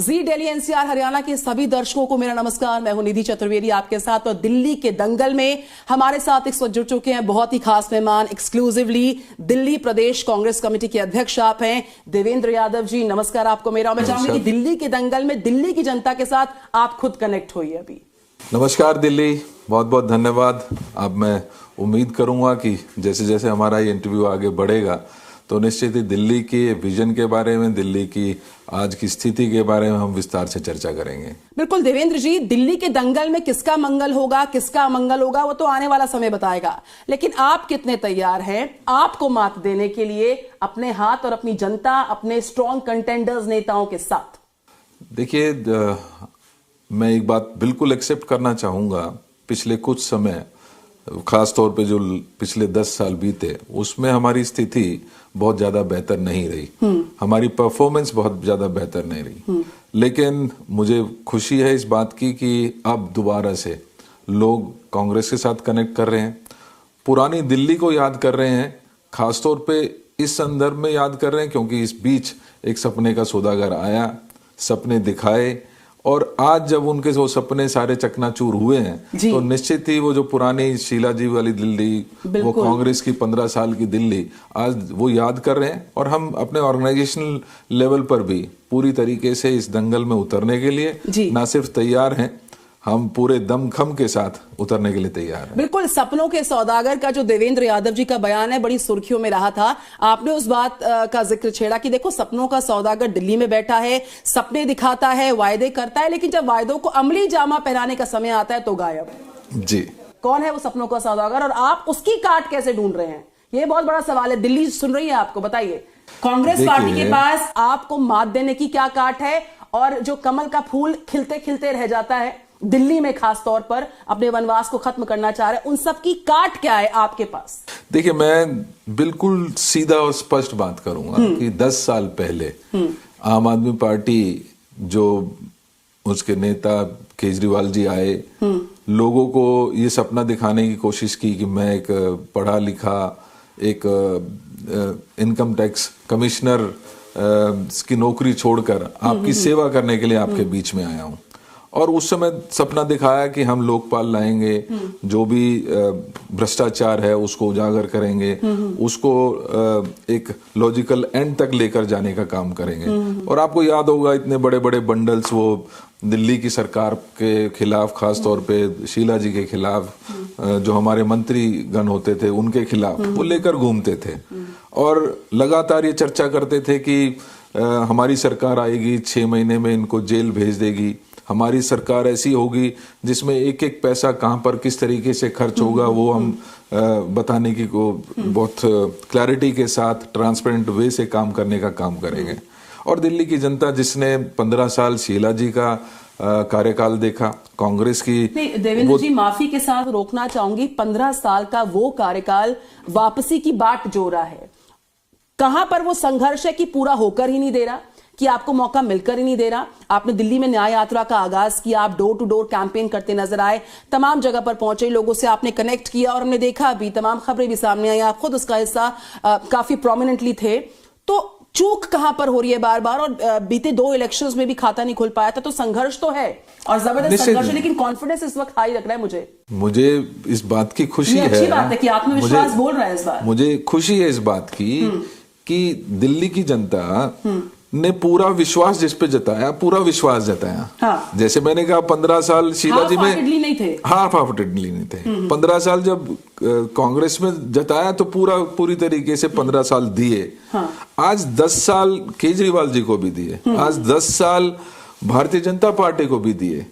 जी Delhi NCR Haryana के सभी दर्शकों को मेरा नमस्कार। मैं हूं निधि चतुर्वेदी आपके साथ। और दिल्ली के दंगल में हमारे साथ इस वक्त जुड़ चुके हैं बहुत ही खास मेहमान। एक्सक्लूसिवली दिल्ली प्रदेश कांग्रेस कमेटी के अध्यक्ष आप हैं देवेंद्र यादव जी, नमस्कार आपको मेरा। मैं चाहूंगी कि दिल्ली के दंगल में दिल्ली की जनता के साथ आप खुद कनेक्ट होइए अभी। नमस्कार दिल्ली, बहुत बहुत धन्यवाद। अब मैं उम्मीद करूंगा कि जैसे जैसे हमारा ये इंटरव्यू आगे बढ़ेगा तो निश्चित ही दिल्ली के विजन के बारे में, दिल्ली की आज की स्थिति के बारे में हम विस्तार से चर्चा करेंगे। बिल्कुल देवेंद्र जी, दिल्ली के दंगल में किसका मंगल होगा, किसका अमंगल होगा, वो तो आने वाला समय बताएगा। लेकिन आप कितने तैयार हैं आपको मात देने के लिए अपने हाथ और अपनी जनता, अपने स्ट्रॉन्ग कंटेंडर्स नेताओं के साथ? देखिए, मैं एक बात बिल्कुल एक्सेप्ट करना चाहूंगा। पिछले कुछ समय, खास तौर पे जो पिछले 10 साल बीते, उसमें हमारी स्थिति बहुत ज्यादा बेहतर नहीं रही। हमारी परफॉर्मेंस बहुत ज्यादा बेहतर नहीं रही। लेकिन मुझे खुशी है इस बात की कि अब दोबारा से लोग कांग्रेस के साथ कनेक्ट कर रहे हैं, पुरानी दिल्ली को याद कर रहे हैं। खासतौर पे इस संदर्भ में याद कर रहे हैं क्योंकि इस बीच एक सपने का सौदागर आया, सपने दिखाए, और आज जब उनके वो सपने सारे चकनाचूर हुए हैं तो निश्चित ही वो जो पुरानी शीला जी वाली दिल्ली, वो कांग्रेस की 15 साल की दिल्ली, आज वो याद कर रहे हैं। और हम अपने ऑर्गेनाइजेशनल लेवल पर भी पूरी तरीके से इस दंगल में उतरने के लिए ना सिर्फ तैयार हैं, हम पूरे दमखम के साथ उतरने के लिए तैयार हैं। बिल्कुल, सपनों के सौदागर का जो देवेंद्र यादव जी का बयान है बड़ी सुर्खियों में रहा था। आपने उस बात का जिक्र छेड़ा कि देखो, सपनों का सौदागर दिल्ली में बैठा है, सपने दिखाता है, वायदे करता है, लेकिन जब वायदों को अमली जामा पहनाने का समय आता है तो गायब। जी, कौन है वो सपनों का सौदागर और आप उसकी काट कैसे ढूंढ रहे हैं? ये बहुत बड़ा सवाल है। दिल्ली सुन रही है आपको, बताइए कांग्रेस पार्टी के पास आपको मात देने की क्या काट है? और जो कमल का फूल खिलते खिलते रह जाता है दिल्ली में, खास तौर पर अपने वनवास को खत्म करना चाह रहे हैं, उन सब की काट क्या है आपके पास? देखिए, मैं बिल्कुल सीधा और स्पष्ट बात करूंगा कि 10 साल पहले आम आदमी पार्टी, जो उसके नेता केजरीवाल जी आए, लोगों को ये सपना दिखाने की कोशिश की कि मैं एक पढ़ा लिखा, एक इनकम टैक्स कमिश्नर की नौकरी छोड़कर आपकी सेवा करने के लिए आपके बीच में आया हूं। और उस समय सपना दिखाया कि हम लोकपाल लाएंगे, जो भी भ्रष्टाचार है उसको उजागर करेंगे, उसको एक लॉजिकल एंड तक लेकर जाने का काम करेंगे। और आपको याद होगा, इतने बड़े बड़े बंडल्स वो दिल्ली की सरकार के खिलाफ, खास तौर पे शीला जी के खिलाफ, जो हमारे मंत्री गण होते थे उनके खिलाफ वो लेकर घूमते थे। और लगातार ये चर्चा करते थे कि हमारी सरकार आएगी, 6 महीने में इनको जेल भेज देगी, हमारी सरकार ऐसी होगी जिसमें एक एक पैसा कहां पर किस तरीके से खर्च होगा वो हम बताने की को बहुत क्लैरिटी के साथ, ट्रांसपेरेंट वे से काम करने का काम करेंगे। और दिल्ली की जनता जिसने 15 साल शीला जी का कार्यकाल देखा, कांग्रेस की, देवेंद्र जी माफी के साथ रोकना चाहूंगी, 15 साल का वो कार्यकाल वापसी की बाट जोड़ा है। कहां पर वो संघर्ष है कि पूरा होकर ही नहीं दे रहा, कि आपको मौका मिलकर ही नहीं दे रहा? आपने दिल्ली में न्याय यात्रा का आगाज किया, आप डोर टू डोर कैंपेन करते नजर आए, तमाम जगह पर पहुंचे, लोगों से आपने कनेक्ट किया, और हमने देखा भी, तमाम खबरें भी सामने आई, आप खुद उसका हिस्सा काफी प्रोमिनेंटली थे। तो चूक कहां पर हो रही है बार बार? और बीते 2 इलेक्शंस में भी खाता नहीं खुल पाया था, तो संघर्ष तो है और जबरदस्त संघर्ष है, लेकिन कॉन्फिडेंस इस वक्त हाई लग रहा है मुझे इस बात की खुशी है। अच्छी बात है कि आत्मविश्वास बोल रहा है इस बार। मुझे खुशी है इस बात की कि दिल्ली की जनता ने पूरा विश्वास जिस पे जताया, पूरा विश्वास जताया। हाँ। जैसे मैंने कहा, 15 साल शीला जी में नहीं थे, हाफ हार्टेडली नहीं थे। 15 साल जब कांग्रेस में जताया तो पूरी तरीके से 15 साल दिए। हाँ। आज 10 साल केजरीवाल जी को भी दिए, आज 10 साल भारतीय जनता पार्टी को भी दिए।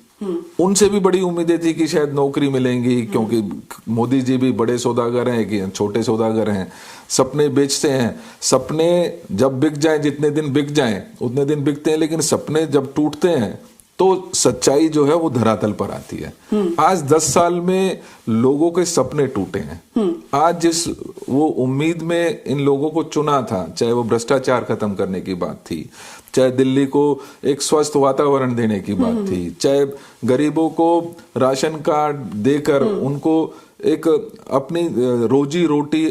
उनसे भी बड़ी उम्मीदें थी कि शायद नौकरी मिलेंगी, क्योंकि मोदी जी भी बड़े सौदागर हैं कि छोटे सौदागर हैं, सपने बेचते हैं। सपने जब बिक जाएं, जितने दिन बिक जाएं उतने दिन बिकते हैं, लेकिन सपने जब टूटते हैं तो सच्चाई जो है वो धरातल पर आती है। आज 10 साल में लोगों के सपने टूटे हैं। आज जिस वो उम्मीद में इन लोगों को चुना था, चाहे वो भ्रष्टाचार खत्म करने की बात थी, चाहे दिल्ली को एक स्वस्थ वातावरण देने की बात थी, चाहे गरीबों को राशन कार्ड देकर उनको एक अपनी रोजी रोटी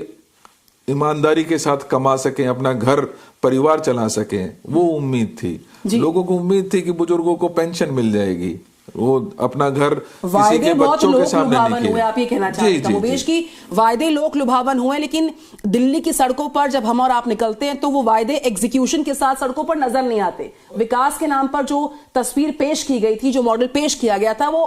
ईमानदारी के साथ कमा सकें, अपना घर परिवार चला सकें, वो उम्मीद थी। लोगों को उम्मीद थी कि बुजुर्गों को पेंशन मिल जाएगी, वो अपना घर किसी के बच्चों के सामने नहीं हुए। आप ये कहना चाहते हैं कमोबेश की वायदे लोक लुभावन हुए, लेकिन दिल्ली की सड़कों पर जब हम और आप निकलते हैं तो वो वायदे एग्जीक्यूशन के साथ सड़कों पर नजर नहीं आते। विकास के नाम पर जो तस्वीर पेश की गई थी, जो मॉडल पेश किया गया था, वो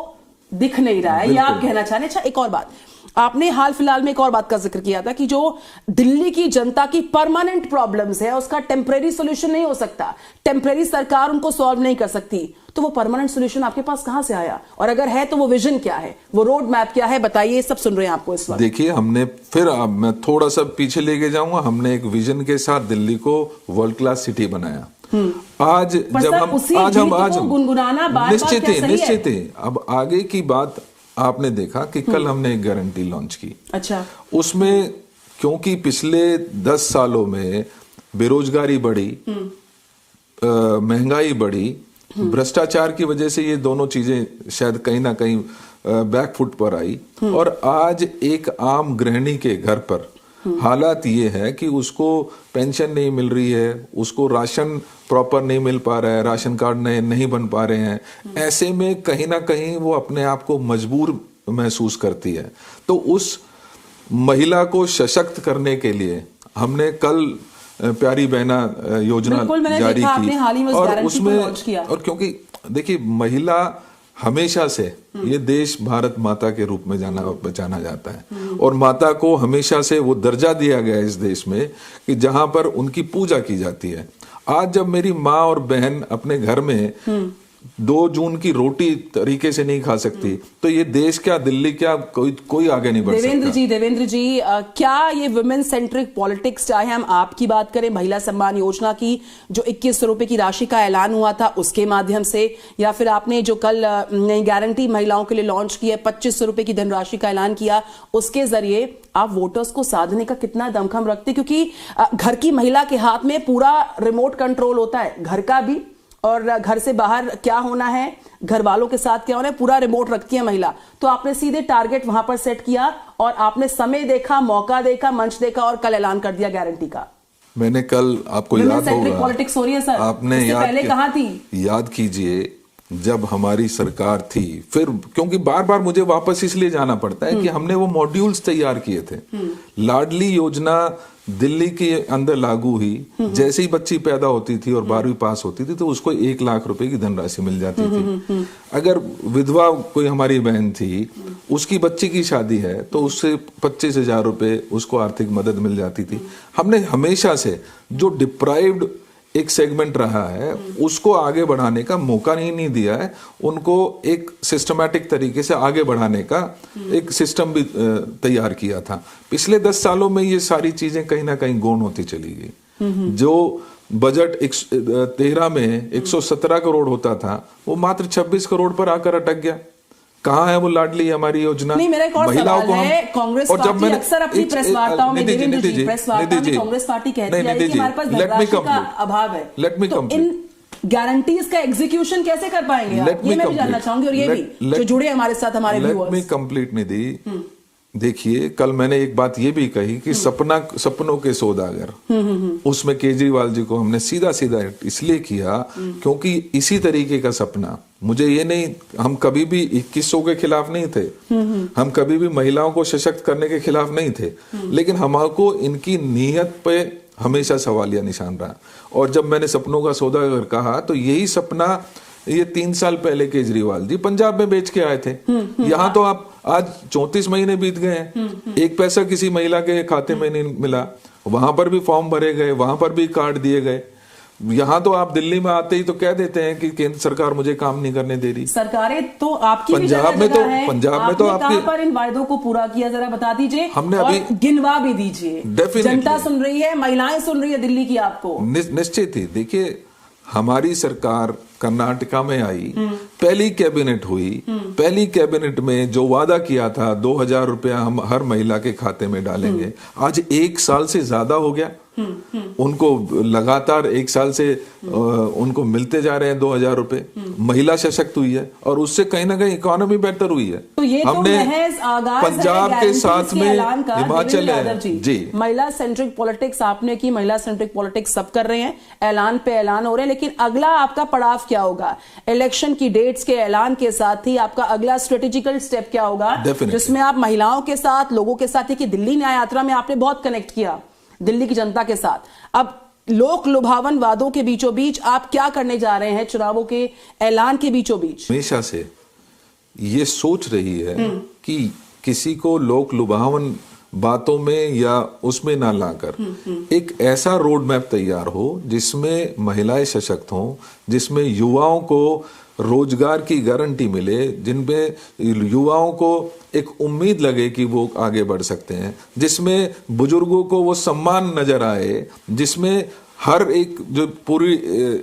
दिख नहीं रहा है, ये आप कहना चाह रहे हैं। अच्छा, एक और बात, आपने हाल फिलहाल में एक और बात का जिक्र किया था कि जो दिल्ली की जनता की परमानेंट प्रॉब्लम्स है उसका टेम्परेरी सॉल्यूशन नहीं हो सकता, टेम्परेरी सरकार उनको सॉल्व नहीं कर सकती। तो वो परमानेंट सॉल्यूशन आपके पास कहां से आया, और अगर है तो वो विजन क्या है, वो रोड मैप क्या है, बताइए। सब सुन रहे हैं आपको इस वक्त। देखिए, हमने फिर मैं थोड़ा सा पीछे लेके जाऊंगा, हमने एक विजन के साथ दिल्ली को वर्ल्ड क्लास सिटी बनाया। आज जब हम गुनगुनाना निश्चित ही अब आगे की बात आपने देखा कि कल हमने एक गारंटी लॉन्च की। अच्छा, उसमें क्योंकि पिछले 10 सालों में बेरोजगारी बढ़ी, महंगाई बढ़ी, भ्रष्टाचार की वजह से ये दोनों चीजें शायद कहीं ना कहीं बैकफुट पर आई, और आज एक आम गृहिणी के घर पर हालात ये है कि उसको पेंशन नहीं मिल रही है, उसको राशन प्रॉपर नहीं मिल पा रहा है, राशन कार्ड नहीं बन पा रहे हैं। ऐसे में कहीं ना कहीं वो अपने आप को मजबूर महसूस करती है। तो उस महिला को सशक्त करने के लिए हमने कल प्यारी बहना योजना जारी की, और उसमें और क्योंकि देखिए, महिला हमेशा से ये देश भारत माता के रूप में जाना जाता है, और माता को हमेशा से वो दर्जा दिया गया है इस देश में कि जहां पर उनकी पूजा की जाती है। आज जब मेरी माँ और बहन अपने घर में 2 जून की रोटी तरीके से नहीं खा सकती, तो ये देश क्या, दिल्ली क्या, कोई आगे नहीं बढ़ सकता। देवेंद्र जी, क्या ये वुमेन सेंट्रिक पॉलिटिक्स, चाहे हम आपकी बात करें महिला सम्मान योजना की जो 2100 रुपए की राशि का ऐलान हुआ था उसके माध्यम से, या फिर आपने जो कल नई गारंटी महिलाओं के लिए लॉन्च की है, 2500 रुपए की धनराशि का ऐलान किया, उसके जरिए आप वोटर्स को साधने का कितना दमखम रखते? क्योंकि घर की महिला के हाथ में पूरा रिमोट कंट्रोल होता है, घर का भी, और घर से बाहर क्या होना है, घर वालों के साथ क्या होना है, पूरा रिमोट रखती है महिला। तो आपने सीधे टारगेट वहां पर सेट किया, और आपने समय देखा, मौका देखा, मंच देखा, और कल ऐलान कर दिया गारंटी का। मैंने कल, आपको याद होगा, पॉलिटिक्स हो रही है सर, आपने पहले कहां थी? याद कीजिए, जब हमारी सरकार थी, फिर क्योंकि बार बार मुझे वापस इसलिए जाना पड़ता है कि हमने वो मॉड्यूल्स तैयार किए थे। लाडली योजना दिल्ली के अंदर लागू हुई, जैसे ही बच्ची पैदा होती थी और 12वीं पास होती थी तो उसको 1 लाख रुपए की धनराशि मिल जाती थी। अगर विधवा कोई हमारी बहन थी, उसकी बच्ची की शादी है, तो उससे 25,000 रुपए उसको आर्थिक मदद मिल जाती थी। हमने हमेशा से जो डिप्राइव्ड एक सेगमेंट रहा है उसको आगे बढ़ाने का मौका नहीं दिया है, उनको एक सिस्टमैटिक तरीके से आगे बढ़ाने का एक सिस्टम भी तैयार किया था। पिछले 10 सालों में ये सारी चीजें कहीं ना कहीं गौण होती चली गई। जो बजट 13 में 117 करोड़ होता था, वो मात्र 26 करोड़ पर आकर अटक गया। कहाँ है वो लाडली हमारी योजना? नहीं, मेरा एक और सवाल है, कांग्रेस पार्टी अक्सर अपनी प्रेस वार्ताओं में, प्रेस वार्ता में कांग्रेस पार्टी कहती है कि हमारे पास धनराशि का अभाव है। तो इन गारंटीज का एग्जीक्यूशन कैसे कर पाएंगे आप? ये मैं भी जानना चाहूंगी, और ये भी जो जुड़े हमारे साथ, हमारे व्यूअर्स। लेट मी कंप्लीट निधि। देखिए, कल मैंने एक बात ये भी कही कि सपनों के सौदागर, उसमें केजरीवाल जी को हमने सीधा इसलिए किया क्योंकि इसी तरीके का सपना, मुझे ये नहीं, हम कभी भी 2100 के खिलाफ नहीं थे, हम कभी भी महिलाओं को सशक्त करने के खिलाफ नहीं थे, लेकिन हमको इनकी नीयत पे हमेशा सवालिया निशान रहा। और जब मैंने सपनों का सौदागर कहा तो यही सपना ये 3 साल पहले केजरीवाल जी पंजाब में बेच के आए थे। यहाँ तो आप आज 34 महीने बीत गए हैं, 1 पैसा किसी महिला के खाते में नहीं मिला। वहां पर भी फॉर्म भरे गए, वहां पर भी कार्ड दिए गए। यहाँ तो आप दिल्ली में आते ही तो कह देते हैं कि केंद्र सरकार मुझे काम नहीं करने दे रही। सरकारें तो आपकी पंजाब में तो आपकी पर इन वायदों को पूरा किया, जरा बता दीजिए, हमने और अभी गिनवा भी दीजिए। जनता सुन रही है, महिलाएं सुन रही है दिल्ली की आपको। निश्चित ही देखिए, हमारी सरकार कर्नाटका में आई, पहली कैबिनेट हुई, पहली कैबिनेट में जो वादा किया था 2000 रुपया हम हर महिला के खाते में डालेंगे, आज 1 साल से ज्यादा हो गया। उनको लगातार 1 साल से उनको मिलते जा रहे हैं 2000 रुपए। महिला सशक्त हुई है और उससे कहीं ना कहीं इकोनॉमी बेहतर हुई है। तो ये हमने तो महज आगाज पंजाब है के साथ में ऐलान का। हिमाचल है जी, महिला सेंट्रिक पॉलिटिक्स आपने की, महिला सेंट्रिक पॉलिटिक्स सब कर रहे हैं, ऐलान पे ऐलान हो रहे हैं, लेकिन अगला आपका पड़ाव क्या होगा? इलेक्शन की डेट्स के ऐलान के साथ ही आपका अगला स्ट्रेटेजिकल स्टेप क्या होगा, जिसमें आप महिलाओं के साथ, लोगों के साथ, कि दिल्ली न्याय यात्रा में आपने बहुत कनेक्ट किया दिल्ली की जनता के साथ, अब लोक लुभावन वादों के बीचों बीच आप क्या करने जा रहे हैं चुनावों के ऐलान के बीचों बीच? हमेशा से ये सोच रही है कि किसी को लोक लुभावन बातों में या उसमें ना लाकर एक ऐसा रोड मैप तैयार हो जिसमें महिलाएं सशक्त हों, जिसमें युवाओं को रोजगार की गारंटी मिले, जिनमें युवाओं को एक उम्मीद लगे कि वो आगे बढ़ सकते हैं, जिसमें बुजुर्गों को वो सम्मान नजर आए, जिसमें हर एक जो पूरी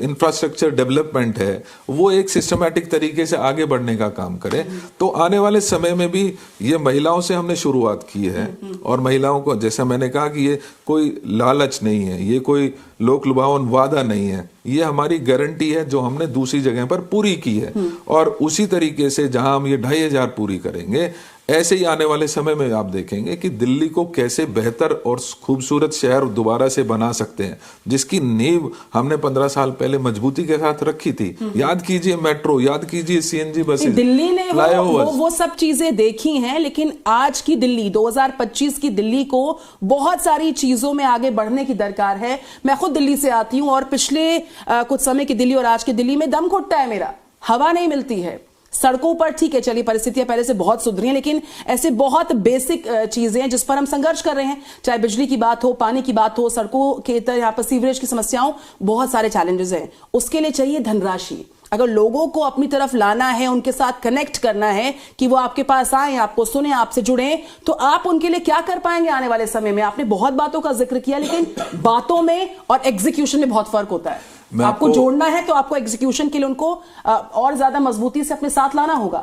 इंफ्रास्ट्रक्चर डेवलपमेंट है वो एक सिस्टमैटिक तरीके से आगे बढ़ने का काम करे। तो आने वाले समय में भी ये महिलाओं से हमने शुरुआत की है और महिलाओं को, जैसा मैंने कहा कि ये कोई लालच नहीं है, ये कोई लोक लुभावन वादा नहीं है, ये हमारी गारंटी है जो हमने दूसरी जगह पर पूरी की है। और उसी तरीके से जहां हम ये 2500 पूरी करेंगे, ऐसे ही आने वाले समय में आप देखेंगे कि दिल्ली को कैसे बेहतर और खूबसूरत शहर दोबारा से बना सकते हैं, जिसकी नींव हमने 15 साल पहले मजबूती के साथ रखी थी। याद कीजिए मेट्रो, याद कीजिए सीएनजी बसेस, दिल्ली ने वो सब चीजें देखी हैं, लेकिन आज की दिल्ली, 2025 की दिल्ली को बहुत सारी चीजों में आगे बढ़ने की दरकार है। मैं खुद दिल्ली से आती हूं और पिछले कुछ समय की दिल्ली और आज की दिल्ली में दम घुटता है मेरा, हवा नहीं मिलती है। सड़कों पर ठीक है, चलिए परिस्थितियां पहले से बहुत सुधरी हैं, लेकिन ऐसे बहुत बेसिक चीजें हैं जिस पर हम संघर्ष कर रहे हैं, चाहे बिजली की बात हो, पानी की बात हो, सड़कों के तरह यहाँ पर सीवरेज की समस्याओं, बहुत सारे चैलेंजेस हैं। उसके लिए चाहिए धनराशि। अगर लोगों को अपनी तरफ लाना है, उनके साथ कनेक्ट करना है कि वो आपके पास आए, आपको सुने, आपसे जुड़े, तो आप उनके लिए क्या कर पाएंगे आने वाले समय में? आपने बहुत बातों का जिक्र किया, लेकिन बातों में और एग्जीक्यूशन में बहुत फर्क होता है। आपको जोड़ना है तो आपको एग्जीक्यूशन के लिए उनको और ज्यादा मजबूती से अपने साथ लाना होगा,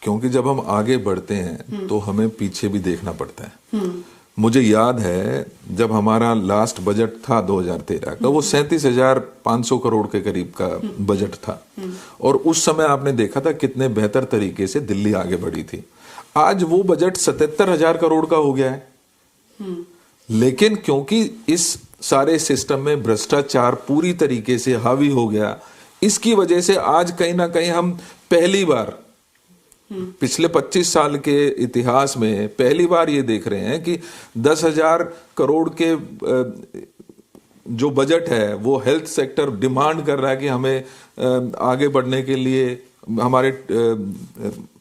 क्योंकि जब हम आगे बढ़ते हैं तो हमें पीछे भी देखना पड़ता है। मुझे याद है जब हमारा लास्ट बजट था 2013 का, वो 37,500 करोड़ के करीब का बजट था और उस समय आपने देखा था कितने बेहतर तरीके से दिल्ली आगे बढ़ी थी। आज वो बजट 77,000 करोड़ का हो गया है, लेकिन क्योंकि इस सारे सिस्टम में भ्रष्टाचार पूरी तरीके से हावी हो गया, इसकी वजह से आज कहीं ना कहीं हम पहली बार पिछले 25 साल के इतिहास में पहली बार ये देख रहे हैं कि 10,000 करोड़ के जो बजट है वो हेल्थ सेक्टर डिमांड कर रहा है कि हमें आगे बढ़ने के लिए हमारे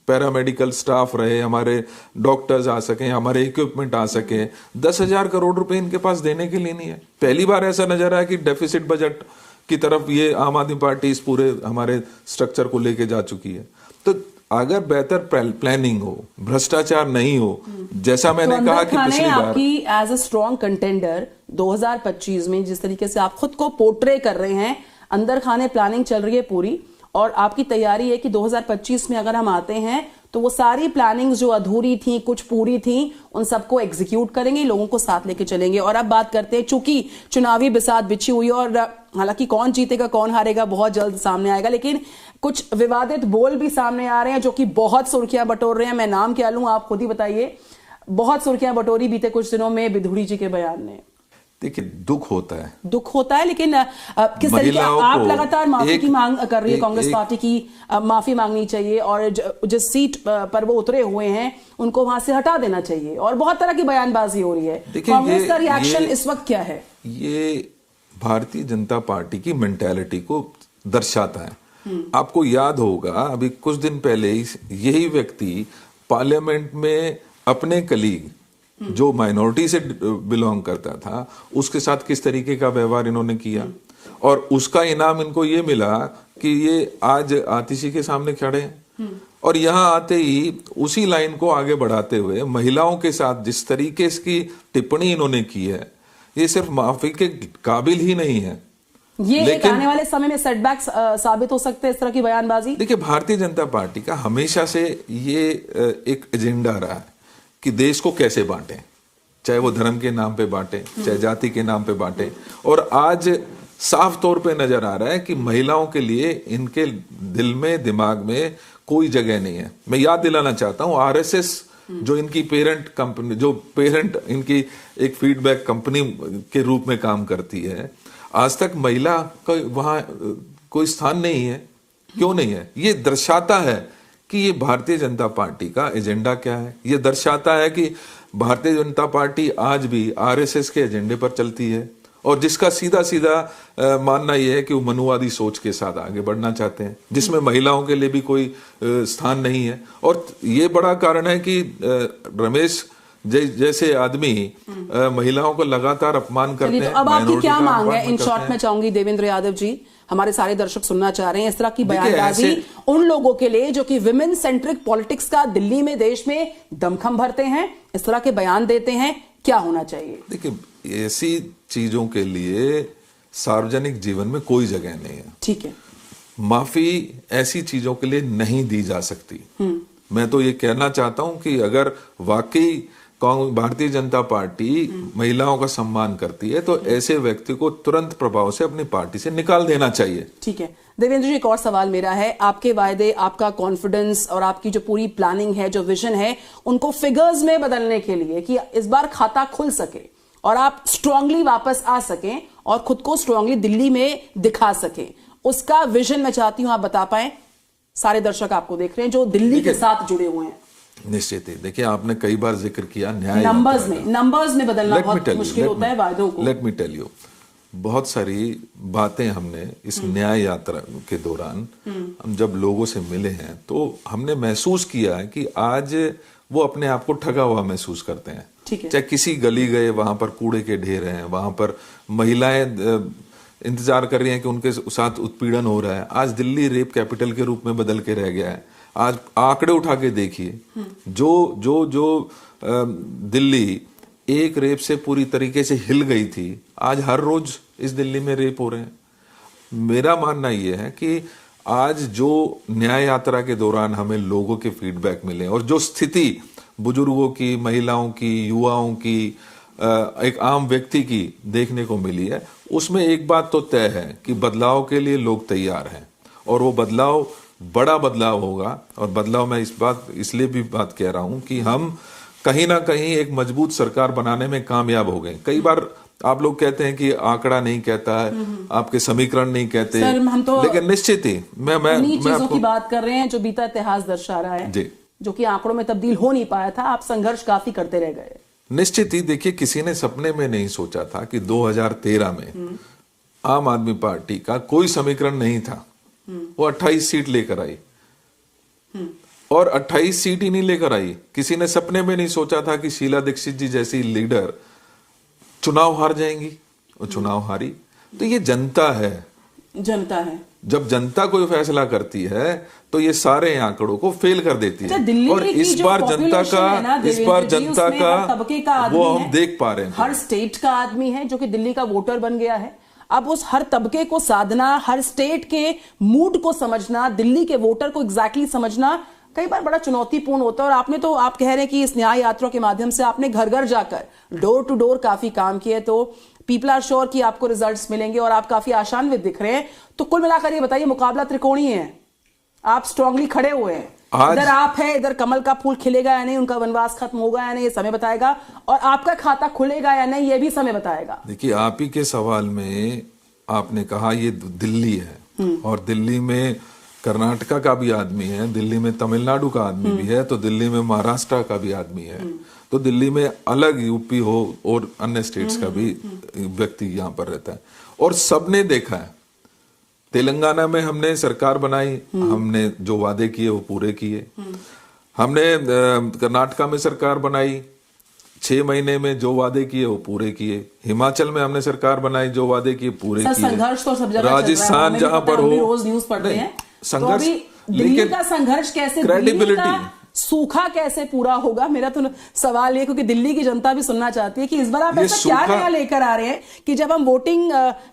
पैरामेडिकल स्टाफ रहे, हमारे डॉक्टर्स आ सकें, हमारे इक्विपमेंट आ सके। 10,000 करोड़ रुपए इनके पास देने के लिए नहीं है। पहली बार ऐसा नजर आया कि डेफिसिट बजट की तरफ ये आम आदमी पार्टी इस पूरे हमारे स्ट्रक्चर को लेके जा चुकी है। तो अगर बेहतर प्लानिंग हो, भ्रष्टाचार नहीं हो, जैसा मैंने कहा कि पिछली बार आपकी एज अ स्ट्रॉन्ग कंटेंडर 2025 में जिस तरीके से आप खुद को पोर्ट्रे कर रहे हैं, अंदर खाने प्लानिंग चल रही है पूरी, और आपकी तैयारी है कि 2025 में अगर हम आते हैं तो वो सारी प्लानिंग जो अधूरी थी, कुछ पूरी थी, उन सबको एग्जीक्यूट करेंगे, लोगों को साथ लेके चलेंगे। और अब बात करते हैं, चूंकि चुनावी बिसात बिछी हुई और हालांकि कौन जीतेगा कौन हारेगा बहुत जल्द सामने आएगा, लेकिन कुछ विवादित बोल भी सामने आ रहे हैं जो कि बहुत सुर्खियां बटोर रहे हैं। मैं नाम क्या लूं, आप खुद ही बताइए। बहुत सुर्खियां बटोरी बीते कुछ दिनों में बिधूड़ी जी के बयान ने। देखिए, दुख होता है, लेकिन किस तरीके आप लगातार माफी की मांग कर रही है कांग्रेस पार्टी की, माफी मांगनी चाहिए और जिस सीट पर वो उतरे हुए हैं उनको वहां से हटा देना चाहिए, और बहुत तरह की बयानबाजी हो रही है। कांग्रेस का रिएक्शन इस वक्त क्या है? ये भारतीय जनता पार्टी की मेंटालिटी को दर्शाता है। आपको याद होगा अभी कुछ दिन पहले यही व्यक्ति पार्लियामेंट में अपने कलीग जो माइनॉरिटी से बिलोंग करता था उसके साथ किस तरीके का व्यवहार इन्होंने किया, और उसका इनाम इनको ये मिला कि ये आज आतिशी के सामने खड़े हैं। और यहां आते ही उसी लाइन को आगे बढ़ाते हुए महिलाओं के साथ जिस तरीके की टिप्पणी इन्होंने की है, ये सिर्फ माफी के काबिल ही नहीं है, ये लेकिन आने वाले समय में सेटबैक साबित हो सकते हैं इस तरह की बयानबाजी। देखिए, भारतीय जनता पार्टी का हमेशा से ये एक एजेंडा रहा है कि देश को कैसे बांटें, चाहे वो धर्म के नाम पे बांटें, चाहे जाति के नाम पे बांटें। और आज साफ तौर पे नजर आ रहा है कि महिलाओं के लिए इनके दिल में, दिमाग में कोई जगह नहीं है। मैं याद दिलाना चाहता हूं, आरएसएस जो इनकी पेरेंट कंपनी, जो पेरेंट इनकी एक फीडबैक कंपनी के रूप में काम करती है, आज तक महिला का वहां कोई स्थान नहीं है। क्यों नहीं है? ये दर्शाता है कि ये भारतीय जनता पार्टी का एजेंडा क्या है। ये दर्शाता है कि भारतीय जनता पार्टी आज भी आरएसएस के एजेंडे पर चलती है, और जिसका सीधा सीधा मानना यह है कि वो मनुवादी सोच के साथ आगे बढ़ना चाहते हैं, जिसमें महिलाओं के लिए भी कोई स्थान नहीं है। और ये बड़ा कारण है कि रमेश जैसे आदमी महिलाओं को लगातार अपमान करते हैं। तो अब आपकी क्या मांग है? इन शॉर्ट में चाहूंगी देवेंद्र यादव जी, हमारे सारे दर्शक सुनना चाह रहे हैं इस तरह की बयानबाजी उन लोगों के लिए जो कि विमेन सेंट्रिक पॉलिटिक्स का दिल्ली में, देश में दमखम भरते हैं, इस तरह के बयान देते हैं। क्या होना चाहिए? देखिए, ऐसी चीजों के लिए सार्वजनिक जीवन में कोई जगह नहीं है। ठीक है, माफी ऐसी चीजों के लिए नहीं दी जा सकती। मैं तो ये कहना चाहता हूं कि अगर वाकई भारतीय जनता पार्टी महिलाओं का सम्मान करती है तो ऐसे व्यक्ति को तुरंत प्रभाव से अपनी पार्टी से निकाल देना चाहिए। ठीक है देवेंद्र जी, एक और सवाल मेरा है, आपके वायदे, आपका कॉन्फिडेंस और आपकी जो पूरी प्लानिंग है, जो विजन है, उनको फिगर्स में बदलने के लिए कि इस बार खाता खुल सके और आप स्ट्रांगली वापस आ सकें और खुद को स्ट्रांगली दिल्ली में दिखा सकें, उसका विजन मैं चाहती हूं आप बता पाएं। सारे दर्शक आपको देख रहे हैं जो दिल्ली के साथ जुड़े हुए हैं। निश्चित ही, देखिए आपने कई बार जिक्र किया न्याय, नंबर्स में बदलना बहुत मुश्किल होता है वायदों को। लेट मी टेल यू, बहुत सारी बातें हमने इस न्याय यात्रा के दौरान हम जब लोगों से मिले हैं तो हमने महसूस किया है कि आज वो अपने आप को ठगा हुआ महसूस करते हैं। चाहे किसी गली गए, वहां पर कूड़े के ढेर हैं, वहां पर महिलाएं इंतजार कर रही हैं कि उनके साथ उत्पीड़न हो रहा है। आज दिल्ली रेप कैपिटल के रूप में बदल के रह गया है। आज आंकड़े उठा के देखिए, जो दिल्ली एक रेप से पूरी तरीके से हिल गई थी, आज हर रोज इस दिल्ली में रेप हो रहे हैं। मेरा मानना यह है कि आज जो न्याय यात्रा के दौरान हमें लोगों के फीडबैक मिले और जो स्थिति बुजुर्गों की, महिलाओं की, युवाओं की, एक आम व्यक्ति की देखने को मिली है, उसमें एक बात तो तय है कि बदलाव के लिए लोग तैयार हैं और वो बदलाव बड़ा बदलाव होगा। और बदलाव मैं इसलिए भी बात कह रहा हूं कि हम कहीं ना कहीं एक मजबूत सरकार बनाने में कामयाब हो गए। कई बार आप लोग कहते हैं कि आंकड़ा नहीं कहता है, आपके समीकरण नहीं कहते, हम तो लेकिन निश्चित ही मैं चीजों की बात कर रहे हैं जो बीता इतिहास दर्शा रहा है जी, जो कि आंकड़ों में तब्दील हो नहीं पाया था। आप संघर्ष काफी करते रह गए। निश्चित ही, देखिए किसी ने सपने में नहीं सोचा था कि 2013 में आम आदमी पार्टी का कोई समीकरण नहीं था, वो 28 सीट लेकर आई और 28 सीट ही नहीं लेकर आई। किसी ने सपने में नहीं सोचा था कि शीला दीक्षित जी जैसी लीडर चुनाव हार जाएंगी, वो चुनाव हारी। तो ये जनता है। जब जनता कोई फैसला करती है तो ये सारे आंकड़ों को फेल कर देती है। और इस बार जनता का वो हम देख पा रहे हैं। हर स्टेट का आदमी है जो कि दिल्ली का वोटर बन गया है। अब उस हर तबके को साधना, हर स्टेट के मूड को समझना, दिल्ली के वोटर को एग्जैक्टली समझना कई बार बड़ा चुनौतीपूर्ण होता है। और आप कह रहे हैं कि इस न्याय यात्रा के माध्यम से आपने घर घर जाकर डोर टू डोर काफी काम किए, तो पीपल आर श्योर कि आपको रिजल्ट्स मिलेंगे और आप काफी आशान्वित दिख रहे हैं। तो कुल मिलाकर ये बताइए, मुकाबला त्रिकोणीय है, आप स्ट्रांगली खड़े हुए हैं। इधर आप है, इधर कमल का फूल खिलेगा या नहीं, उनका वनवास खत्म होगा या नहीं, ये समय बताएगा, और आपका खाता खुलेगा या नहीं, ये भी समय बताएगा। देखिए, आप ही के सवाल में आपने कहा ये दिल्ली है और दिल्ली में कर्नाटका का भी आदमी है, दिल्ली में तमिलनाडु का आदमी भी है, तो दिल्ली में महाराष्ट्र का भी आदमी है, तो दिल्ली में अलग यूपी हो और अन्य स्टेट्स का भी व्यक्ति यहाँ पर रहता है। और सबने देखा है, तेलंगाना में हमने सरकार बनाई, हमने जो वादे किए वो पूरे किए। हमने कर्नाटका में सरकार बनाई, 6 महीने में जो वादे किए वो पूरे किए। हिमाचल में हमने सरकार बनाई, जो वादे किए पूरे किए। संघर्ष तो सब जगह राजस्थान जहां पर हो, रोज न्यूज पढ़ते हैं संघर्ष, तो दिल्ली का संघर्ष कैसे, क्रेडिबिलिटी, सूखा कैसे पूरा होगा? मेरा तो सवाल ये, क्योंकि दिल्ली की जनता भी सुनना चाहती है कि इस बार आप ऐसा क्या नया लेकर आ रहे हैं कि जब हम वोटिंग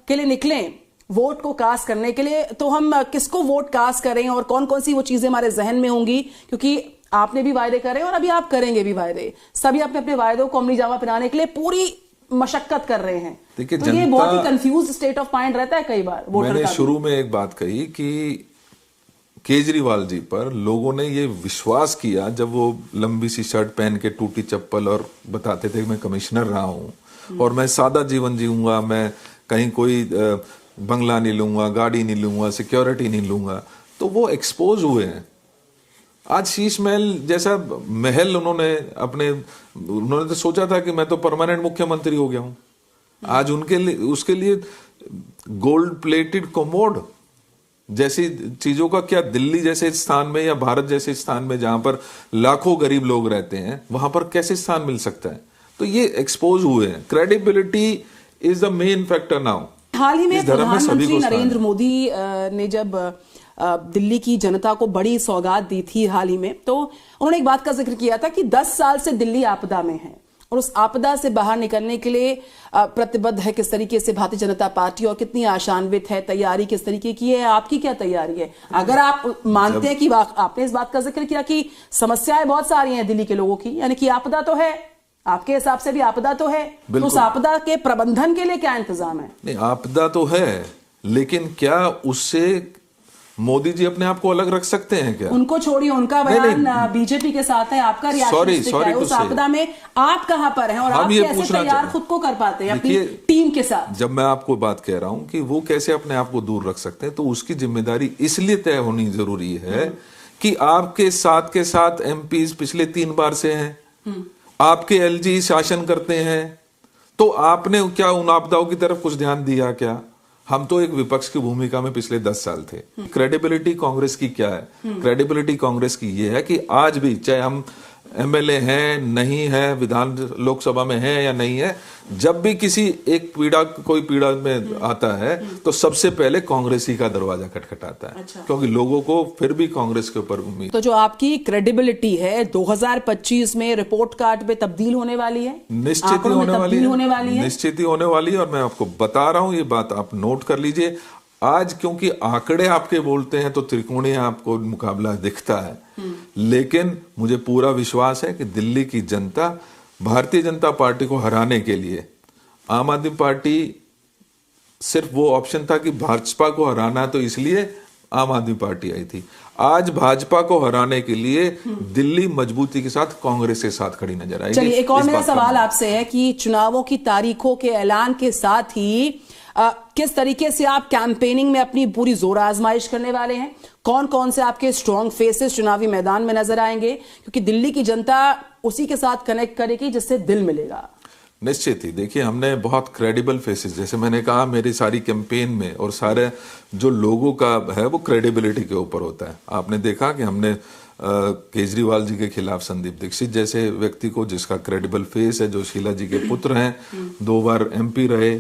के लिए निकले, वोट को कास्ट करने के लिए, तो हम किसको वोट कास्ट करें और कौन कौन सी वो चीजें हमारे जहन में होंगी? क्योंकि आपने भी वायदे करे और अभी आप करेंगे भी वायदे, सभी अपने अपने वायदों को अमली जामा पहनाने के लिए पूरी मशक्कत कर रहे हैं। देखिए, तो ये जनता- बहुत ही कंफ्यूज स्टेट ऑफ माइंड रहता है कई बार वोटर मैंने का। शुरू में एक बात कही कि केजरीवाल जी पर लोगों ने ये विश्वास किया जब वो लंबी सी शर्ट पहन के टूटी चप्पल और बताते थे कि मैं कमिश्नर रहा हूं और मैं सादा जीवन जीऊंगा, मैं कहीं कोई बंगला नहीं लूंगा, गाड़ी नहीं लूंगा, सिक्योरिटी नहीं लूंगा, तो वो एक्सपोज हुए हैं। आज शीश महल जैसा महल उन्होंने तो सोचा था कि मैं तो परमानेंट मुख्यमंत्री हो गया हूं। आज उसके लिए गोल्ड प्लेटेड कोमोड जैसी चीजों का क्या दिल्ली जैसे स्थान में या भारत जैसे स्थान में जहां पर लाखों गरीब लोग रहते हैं वहां पर कैसे स्थान मिल सकता है? तो ये एक्सपोज हुए हैं। Credibility is the main factor now. हाल ही में प्रधानमंत्री नरेंद्र मोदी ने जब दिल्ली की जनता को बड़ी सौगात दी थी हाल ही में, तो उन्होंने एक बात का जिक्र किया था कि 10 साल से दिल्ली आपदा में है और उस आपदा से बाहर निकलने के लिए प्रतिबद्ध है। किस तरीके से भारतीय जनता पार्टी और कितनी आशान्वित है, तैयारी किस तरीके की है, आपकी क्या तैयारी है? अगर आप मानते हैं कि आपने इस बात का जिक्र किया कि समस्याएं बहुत सारी हैं दिल्ली के लोगों की, यानी कि आपदा तो है, आपके हिसाब से भी आपदा तो है, तो उस आपदा के प्रबंधन के लिए क्या इंतजाम है? नहीं, आपदा तो है, लेकिन क्या उससे मोदी जी अपने आप को अलग रख सकते हैं क्या? उनको छोड़िए, उनका बयान बीजेपी के साथ है, आपका रिएक्शन उस आपदा में आप कहां पर हैं और आप कैसे तैयार खुद को कर पाते हैं अपनी टीम के साथ? जब मैं आपको बात कह रहा हूं कि वो कैसे अपने आप को दूर रख सकते हैं, तो उसकी जिम्मेदारी इसलिए तय होनी जरूरी है कि आपके साथ के साथ एमपीज पिछले 3 बार से हैं, आपके एलजी शासन करते हैं, तो आपने क्या उन आपदाओं की तरफ कुछ ध्यान दिया क्या? हम तो एक विपक्ष की भूमिका में पिछले 10 साल थे। क्रेडिबिलिटी कांग्रेस की क्या है? क्रेडिबिलिटी कांग्रेस की ये है कि आज भी चाहे हम एमएलए हैं नहीं है, विधान लोकसभा में है या नहीं है, जब भी कोई पीड़ा में आता है तो सबसे पहले कांग्रेस ही का दरवाजा खटखटाता है। अच्छा। क्योंकि लोगों को फिर भी कांग्रेस के ऊपर उम्मीद। तो जो आपकी क्रेडिबिलिटी है 2025 में रिपोर्ट कार्ड पे तब्दील होने वाली है? निश्चित ही होने वाली है, निश्चित ही होने वाली है। और मैं आपको बता रहा हूं, ये बात आप नोट कर लीजिए। आज क्योंकि आंकड़े आपके बोलते हैं तो त्रिकोणीय आपको मुकाबला दिखता है, लेकिन मुझे पूरा विश्वास है कि दिल्ली की जनता भारतीय जनता पार्टी को हराने के लिए, आम आदमी पार्टी सिर्फ वो ऑप्शन था कि भाजपा को हराना है, तो इसलिए आम आदमी पार्टी आई थी। आज भाजपा को हराने के लिए दिल्ली मजबूती के साथ कांग्रेस के साथ खड़ी नजर आएगी। चलिए, एक और मेरा सवाल आपसे है कि चुनावों की तारीखों के ऐलान के साथ ही किस तरीके से आप कैंपेनिंग में अपनी पूरी जोर आजमाइश करने वाले हैं? कौन कौन से आपके स्ट्रॉन्ग फेसेस चुनावी मैदान में नजर आएंगे? क्योंकि दिल्ली की जनता उसी के साथ कनेक्ट करेगी जिससे दिल मिलेगा। निश्चित ही। देखिए, हमने बहुत क्रेडिबल फेसेस, जैसे मैंने कहा, मेरी सारी कैंपेन में और सारे जो लोगों का है वो क्रेडिबिलिटी के ऊपर होता है। आपने देखा कि हमने केजरीवाल जी के खिलाफ संदीप दीक्षित जैसे व्यक्ति को, जिसका क्रेडिबल फेस है, जो शीला जी के पुत्र हैं, 2 बार एमपी रहे,